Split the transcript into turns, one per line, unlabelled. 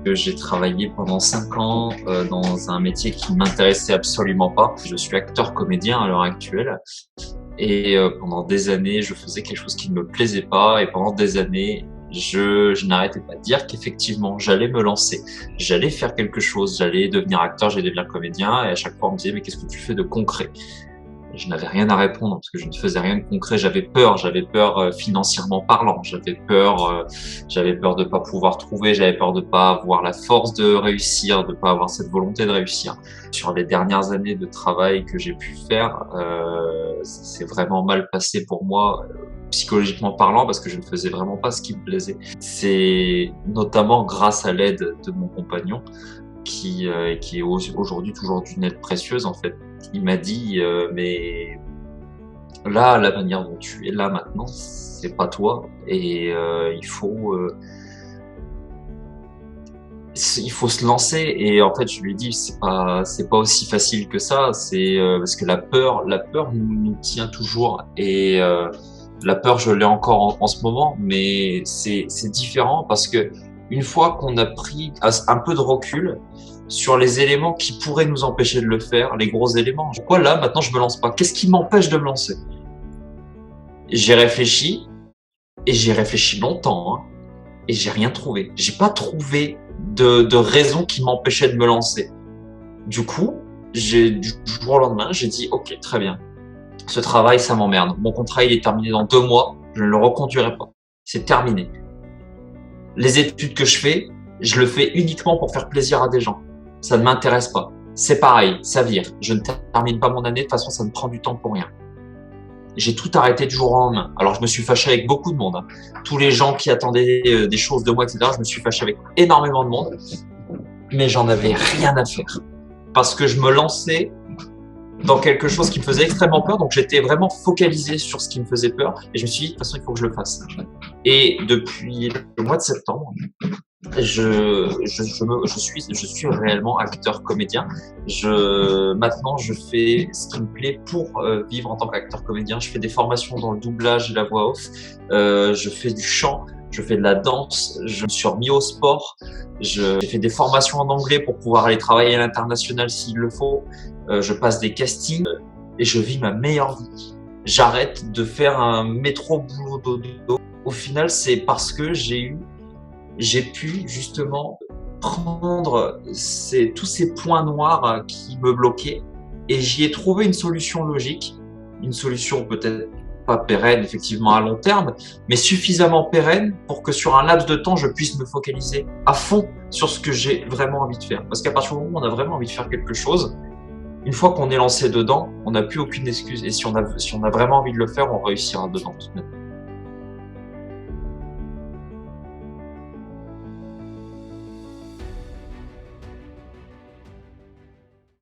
J'ai travaillé pendant 5 ans dans un métier qui ne m'intéressait absolument pas. Je suis acteur-comédien à l'heure actuelle et pendant des années, je faisais quelque chose qui ne me plaisait pas et pendant des années, je n'arrêtais pas de dire qu'effectivement, j'allais me lancer, j'allais faire quelque chose, j'allais devenir acteur, j'allais devenir comédien et à chaque fois, on me disait « mais qu'est-ce que tu fais de concret ?» Je n'avais rien à répondre parce que je ne faisais rien de concret. J'avais peur financièrement parlant. J'avais peur de pas pouvoir trouver. J'avais peur de pas avoir la force de réussir, de pas avoir cette volonté de réussir. Sur les dernières années de travail que j'ai pu faire, ça s'est vraiment mal passé pour moi, psychologiquement parlant, parce que je ne faisais vraiment pas ce qui me plaisait. C'est notamment grâce à l'aide de mon compagnon qui est aujourd'hui toujours d'une aide précieuse en fait. Il m'a dit mais là, la manière dont tu es là maintenant, c'est pas toi et il faut se lancer. Et en fait, je lui ai dit c'est pas aussi facile que ça. C'est parce que la peur nous tient toujours et la peur, je l'ai encore en ce moment, mais c'est différent parce que une fois qu'on a pris un peu de recul sur les éléments qui pourraient nous empêcher de le faire, les gros éléments. Pourquoi là, maintenant, je me lance pas? Qu'est-ce qui m'empêche de me lancer? J'ai réfléchi, et j'ai réfléchi longtemps, hein, et j'ai rien trouvé. J'ai pas trouvé de raison qui m'empêchait de me lancer. Du coup, du jour au lendemain, j'ai dit, ok, très bien. Ce travail, ça m'emmerde. Mon contrat, il est terminé dans 2 mois. Je ne le reconduirai pas. C'est terminé. Les études que je fais, je le fais uniquement pour faire plaisir à des gens. Ça ne m'intéresse pas. C'est pareil, ça vire. Je ne termine pas mon année, de toute façon, ça me prend du temps pour rien. J'ai tout arrêté du jour au lendemain. Alors, je me suis fâché avec beaucoup de monde. Hein. Tous les gens qui attendaient des choses de moi, etc., je me suis fâché avec énormément de monde. Mais j'en avais rien à faire. Parce que je me lançais dans quelque chose qui me faisait extrêmement peur. Donc, j'étais vraiment focalisé sur ce qui me faisait peur. Et je me suis dit, de toute façon, il faut que je le fasse. Et depuis le mois de septembre, je suis réellement acteur comédien. Maintenant, je fais ce qui me plaît pour vivre en tant qu'acteur comédien. Je fais des formations dans le doublage et la voix off. Je fais du chant, je fais de la danse, je me suis remis au sport. J'ai fait des formations en anglais pour pouvoir aller travailler à l'international s'il le faut. Je passe des castings et je vis ma meilleure vie. J'arrête de faire un métro boulot dodo. Au final, c'est parce que j'ai pu justement prendre tous ces points noirs qui me bloquaient et j'y ai trouvé une solution logique, une solution peut-être pas pérenne effectivement à long terme, mais suffisamment pérenne pour que sur un laps de temps, je puisse me focaliser à fond sur ce que j'ai vraiment envie de faire. Parce qu'à partir du moment où on a vraiment envie de faire quelque chose, une fois qu'on est lancé dedans, on n'a plus aucune excuse. Et si on a vraiment envie de le faire, on réussira dedans tout de même.